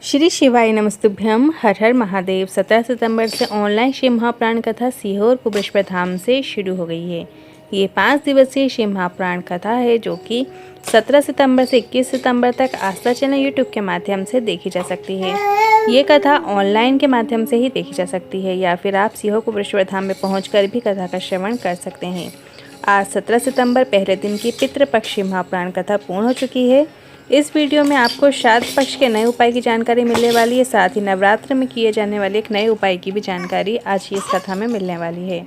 श्री शिवाय नमस्तुभ्यम। हर हर महादेव। 17 सितंबर से ऑनलाइन शिव महापुराण कथा सीहोर कुबेश्वर धाम से शुरू हो गई है। ये 5 दिवसीय शिव महापुराण कथा है जो कि 17 सितंबर से 21 सितंबर तक आस्था चैनल यूट्यूब के माध्यम से देखी जा सकती है। ये कथा ऑनलाइन के माध्यम से ही देखी जा सकती है या फिर आप सीहोर कुबेश्वर धाम में पहुंचकर भी कथा का श्रवण कर सकते हैं। आज 17 सितंबर पहले दिन की पितृपक्ष शिव महापुराण कथा पूर्ण हो चुकी है। इस वीडियो में आपको श्राद्ध पक्ष के नए उपाय की जानकारी मिलने वाली है। साथ ही नवरात्र में किए जाने वाले एक नए उपाय की भी जानकारी आज इस कथा में मिलने वाली है।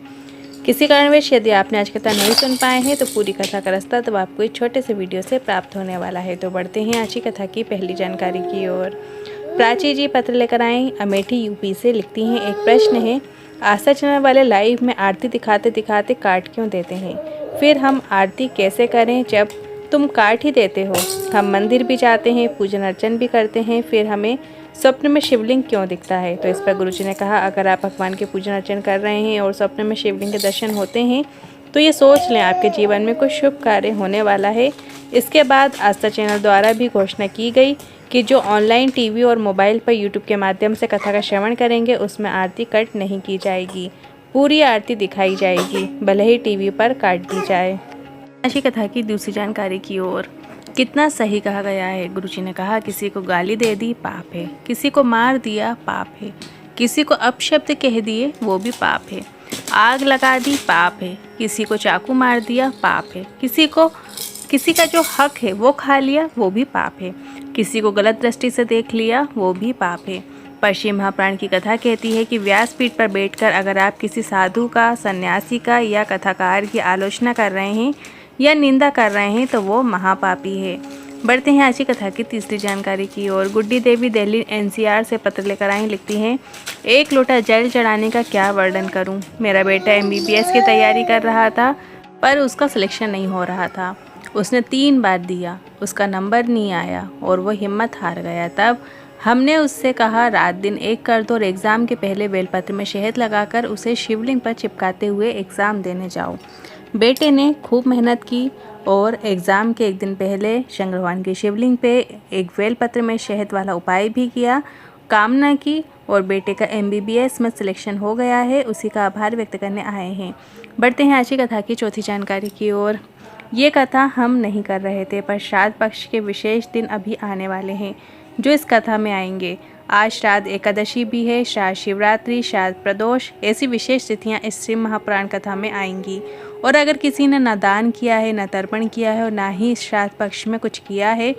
किसी कारणवश यदि आपने आज कथा नहीं सुन पाए हैं तो पूरी कथा का रास्ता तो आपको एक छोटे से वीडियो से प्राप्त होने वाला है। तो बढ़ते हैं आज की कथा की पहली जानकारी की ओर। प्राची जी पत्र लेकर आए अमेठी यूपी से, लिखती हैं, एक प्रश्न है, आस्था चैनल वाले लाइव में आरती दिखाते दिखाते काट क्यों देते हैं? फिर हम आरती कैसे करें जब तुम काट ही देते हो? हम मंदिर भी जाते हैं, पूजन अर्चन भी करते हैं, फिर हमें स्वप्न में शिवलिंग क्यों दिखता है? तो इस पर गुरुजी ने कहा, अगर आप भगवान के पूजन अर्चन कर रहे हैं और स्वप्न में शिवलिंग के दर्शन होते हैं तो ये सोच लें आपके जीवन में कुछ शुभ कार्य होने वाला है। इसके बाद आस्था चैनल द्वारा भी घोषणा की गई कि जो ऑनलाइन टीवी और मोबाइल पर यूट्यूब के माध्यम से कथा का श्रवण करेंगे उसमें आरती कट नहीं की जाएगी, पूरी आरती दिखाई जाएगी, भले ही टीवी पर काट दी जाए। आज की कथा की दूसरी जानकारी की ओर। कितना सही कहा गया है। गुरुजी ने कहा, किसी को गाली दे दी पाप है, किसी को मार दिया पाप है, किसी को अपशब्द कह दिए वो भी पाप है, आग लगा दी पाप है, किसी को चाकू मार दिया पाप है, किसी का जो हक है वो खा लिया वो भी पाप है, किसी को गलत दृष्टि से देख लिया वो भी पाप है। पर शिव महापुराण की कथा कहती है कि व्यासपीठ पर बैठकर अगर आप किसी साधु का, सन्यासी का या कथाकार की आलोचना कर रहे हैं या निंदा कर रहे हैं तो वो महापापी है। बढ़ते हैं आज की कथा की तीसरी जानकारी की ओर। गुड्डी देवी दिल्ली एनसीआर से पत्र लेकर आई, लिखती हैं, एक लोटा जल चढ़ाने का क्या वर्णन करूं? मेरा बेटा एमबीबीएस की तैयारी कर रहा था पर उसका सिलेक्शन नहीं हो रहा था। उसने 3 बार दिया, उसका नंबर नहीं आया और वो हिम्मत हार गया। तब हमने उससे कहा, रात दिन एक कर दो और एग्ज़ाम के पहले बेलपत्र में शहद लगाकर उसे शिवलिंग पर चिपकाते हुए एग्ज़ाम देने जाओ। बेटे ने खूब मेहनत की और एग्ज़ाम के एक दिन पहले शंकर भगवान की शिवलिंग पे एक बेलपत्र में शहद वाला उपाय भी किया, कामना की और बेटे का एमबीबीएस में सिलेक्शन हो गया है। उसी का आभार व्यक्त करने आए हैं। बढ़ते हैं आज की कथा की चौथी जानकारी की ओर। ये कथा हम नहीं कर रहे थे पर श्राद्ध पक्ष के विशेष दिन अभी आने वाले हैं जो इस कथा में आएंगे। आज श्राद्ध एकादशी भी है, श्राद्ध शिवरात्रि, श्राद्ध प्रदोष, ऐसी विशेष तिथियाँ इस शिव महापुराण कथा में आएंगी। और अगर किसी ने न दान किया है, न तर्पण किया है और ना ही श्राद्ध पक्ष में कुछ किया है,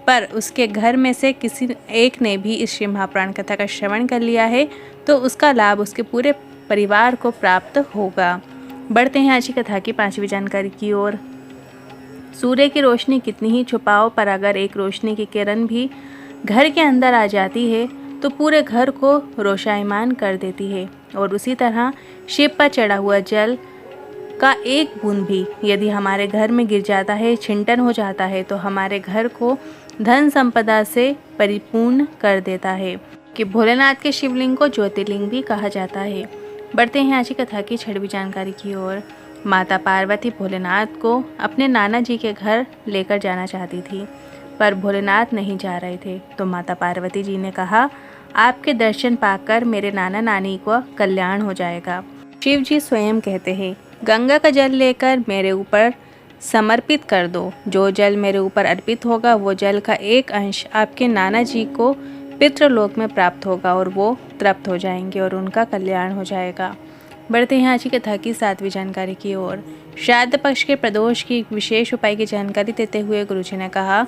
पर उसके घर में से किसी एक ने भी इस शिव महापुराण कथा का श्रवण कर लिया है तो उसका लाभ उसके पूरे परिवार को प्राप्त होगा। बढ़ते हैं आज की कथा की 5वीं जानकारी की ओर। सूर्य की रोशनी कितनी ही छुपाओ पर अगर एक रोशनी की किरण भी घर के अंदर आ जाती है तो पूरे घर को रोशायमान कर देती है। और उसी तरह शिव पर चढ़ा हुआ जल का एक बूंद भी यदि हमारे घर में गिर जाता है, छिंटन हो जाता है तो हमारे घर को धन संपदा से परिपूर्ण कर देता है। कि भोलेनाथ के शिवलिंग को ज्योतिर्लिंग भी कहा जाता है। बढ़ते हैं आज की कथा की 6वीं जानकारी की ओर। माता पार्वती भोलेनाथ को अपने नाना जी के घर लेकर जाना चाहती थी पर भोलेनाथ नहीं जा रहे थे तो माता पार्वती जी ने कहा, आपके दर्शन पाकर मेरे नाना नानी को कल्याण हो जाएगा। शिव जी स्वयं कहते हैं, गंगा का जल लेकर मेरे ऊपर समर्पित कर दो। जो जल मेरे ऊपर अर्पित होगा वो जल का एक अंश आपके नाना जी को पितृलोक में प्राप्त होगा और वो तृप्त हो जाएंगे और उनका कल्याण हो जाएगा। बढ़ते हैं आज की कथा की 7वीं जानकारी की ओर। श्राद्ध पक्ष के प्रदोष की विशेष उपाय की जानकारी देते हुए गुरुजी ने कहा,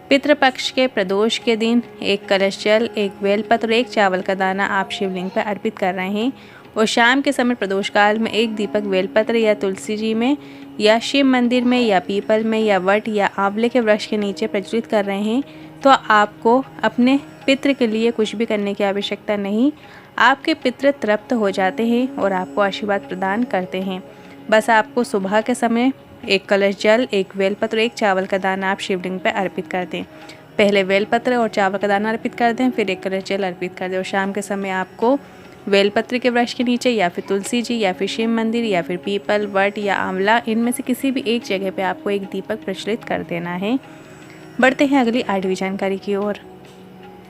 पितृपक्ष के प्रदोष के दिन एक कलश जल, एक बेलपत्र और एक चावल का दाना आप शिवलिंग पर अर्पित कर रहे हैं और शाम के समय प्रदोष काल में एक दीपक बेलपत्र या तुलसी जी में या शिव मंदिर में या पीपल में या वट या आंवले के वृक्ष के नीचे प्रज्वलित कर रहे हैं तो आपको अपने पितृ के लिए कुछ भी करने की आवश्यकता नहीं। आपके पितृ तृप्त हो जाते हैं और आपको आशीर्वाद प्रदान करते हैं। बस आपको सुबह के समय एक कलश जल, एक बेलपत्र, एक चावल का दाना आप शिवलिंग पर अर्पित कर दें। पहले बेलपत्र और चावल का दाना अर्पित कर दें, फिर एक कलश जल अर्पित कर दें और शाम के समय आपको बेलपत्र के वृक्ष के नीचे या फिर तुलसी जी या फिर शिव मंदिर या फिर पीपल, वट या आंवला, इनमें से किसी भी एक जगह पे आपको एक दीपक प्रज्वलित कर देना है। बढ़ते हैं अगली 8वीं जानकारी की ओर।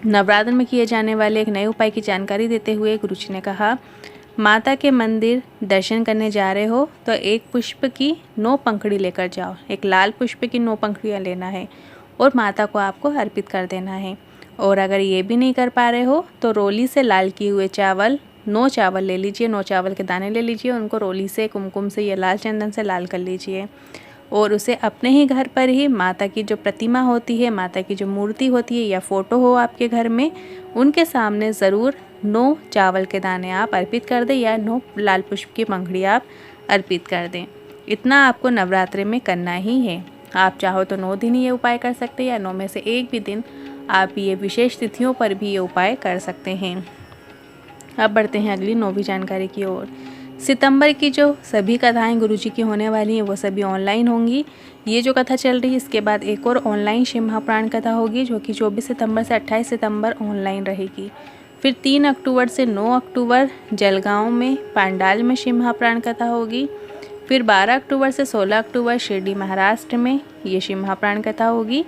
नवरात्र में किए जाने वाले एक नए उपाय की जानकारी देते हुए गुरुजी ने कहा, माता के मंदिर दर्शन करने जा रहे हो तो एक पुष्प की 9 पंखुड़ी लेकर जाओ। एक लाल पुष्प की 9 पंखुड़ियाँ लेना है और माता को आपको अर्पित कर देना है। और अगर ये भी नहीं कर पा रहे हो तो रोली से लाल किए हुए चावल 9 चावल ले लीजिए, 9 चावल के दाने ले लीजिए, उनको रोली से, कुमकुम से या लाल चंदन से लाल कर लीजिए और उसे अपने ही घर पर ही माता की जो प्रतिमा होती है, माता की जो मूर्ति होती है या फ़ोटो हो आपके घर में, उनके सामने ज़रूर 9 चावल के दाने आप अर्पित कर दें या 9 लाल पुष्प की पंखुड़ी आप अर्पित कर दें। इतना आपको नवरात्रि में करना ही है। आप चाहो तो 9 दिन ये उपाय कर सकते हैं या 9 में से एक भी दिन आप ये विशेष तिथियों पर भी ये उपाय कर सकते हैं। अब बढ़ते हैं अगली 9वीं जानकारी की ओर। सितंबर की जो सभी कथाएं गुरुजी की होने वाली हैं वो सभी ऑनलाइन होंगी। ये जो कथा चल रही है इसके बाद एक और ऑनलाइन शिव महापुराण कथा होगी जो कि 24 सितंबर से 28 सितंबर ऑनलाइन रहेगी। फिर 3 अक्टूबर से 9 अक्टूबर जलगांव में पांडाल में शिव महापुराण कथा होगी। फिर 12 अक्टूबर से 16 अक्टूबर शिरडी महाराष्ट्र में ये शिव महापुराण कथा होगी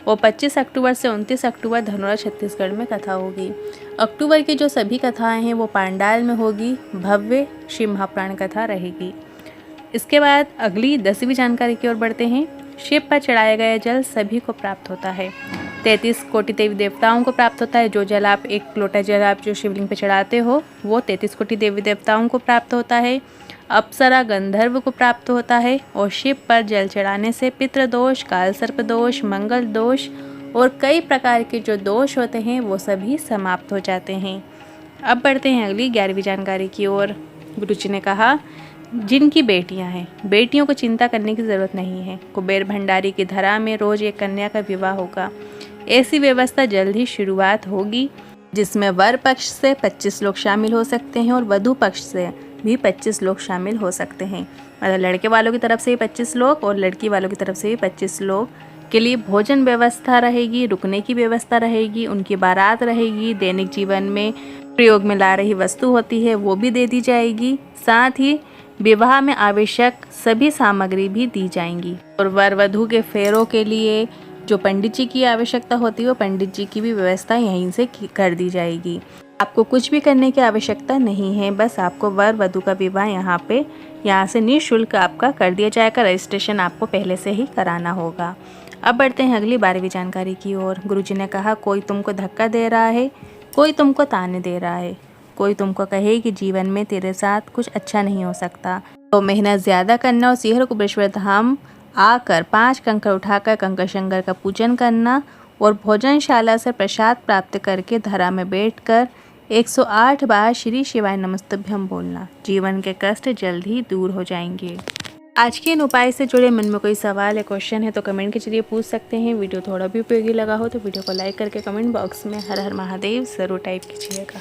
और 25 अक्टूबर से 29 अक्टूबर धनोरा छत्तीसगढ़ में कथा होगी। अक्टूबर की जो सभी कथाएं हैं वो पांडाल में होगी, भव्य शिव महापुराण कथा रहेगी। इसके बाद अगली 10वीं जानकारी की ओर बढ़ते हैं। शिव पर चढ़ाया गया जल सभी को प्राप्त होता है। 33 कोटि देवी देवताओं को प्राप्त होता है। जो जल आप, एक लोटा जल आप जो शिवलिंग पर चढ़ाते हो वो 33 कोटि देवी देवताओं को प्राप्त होता है, अप्सरा गंधर्व को प्राप्त होता है और शिव पर जल चढ़ाने से पितृदोष, काल सर्प दोष, मंगल दोष और कई प्रकार के जो दोष होते हैं वो सभी समाप्त हो जाते हैं। अब बढ़ते हैं अगली 11वीं जानकारी की ओर। गुरुजी ने कहा, जिनकी बेटियां हैं, बेटियों को चिंता करने की ज़रूरत नहीं है। कुबेर भंडारी की धरा में रोज एक कन्या का विवाह होगा। ऐसी व्यवस्था जल्द ही शुरुआत होगी जिसमें वर पक्ष से 25 लोग शामिल हो सकते हैं और वधू पक्ष से भी 25 लोग शामिल हो सकते हैं। मतलब लड़के वालों की तरफ से भी 25 लोग और लड़की वालों की तरफ से भी 25 लोग के लिए भोजन व्यवस्था रहेगी, रुकने की व्यवस्था रहेगी, उनकी बारात रहेगी, दैनिक जीवन में प्रयोग में ला रही वस्तु होती है वो भी दे दी जाएगी। साथ ही विवाह में आवश्यक सभी सामग्री भी दी जाएंगी और वर वधू के फेरों के लिए जो पंडित जी की आवश्यकता होती है वो पंडित जी की भी व्यवस्था यहीं से कर दी जाएगी। आपको कुछ भी करने की आवश्यकता नहीं है, बस आपको वर वधू का विवाह यहाँ से निःशुल्क आपका कर दिया जाएगा। रजिस्ट्रेशन आपको पहले से ही कराना होगा। अब बढ़ते हैं अगली 12वीं जानकारी की ओर। गुरुजी ने कहा, कोई तुमको धक्का दे रहा है, कोई तुमको ताने दे रहा है, कोई तुमको कहे कि जीवन में तेरे साथ कुछ अच्छा नहीं हो सकता, तो मेहनत ज़्यादा करना और सीहर कुबेश्वर धाम आकर 5 कंकड़ उठाकर कंकड़ शंकर का पूजन करना और भोजनशाला से प्रसाद प्राप्त करके धरा में बैठकर 108 बार श्री शिवाय नमस्तुभ्यम बोलना। जीवन के कष्ट जल्द ही दूर हो जाएंगे। आज के इन उपाय से जुड़े मन में कोई सवाल या क्वेश्चन है तो कमेंट के जरिए पूछ सकते हैं। वीडियो थोड़ा भी उपयोगी लगा हो तो वीडियो को लाइक करके कमेंट बॉक्स में हर हर महादेव ज़रूर टाइप कीजिएगा।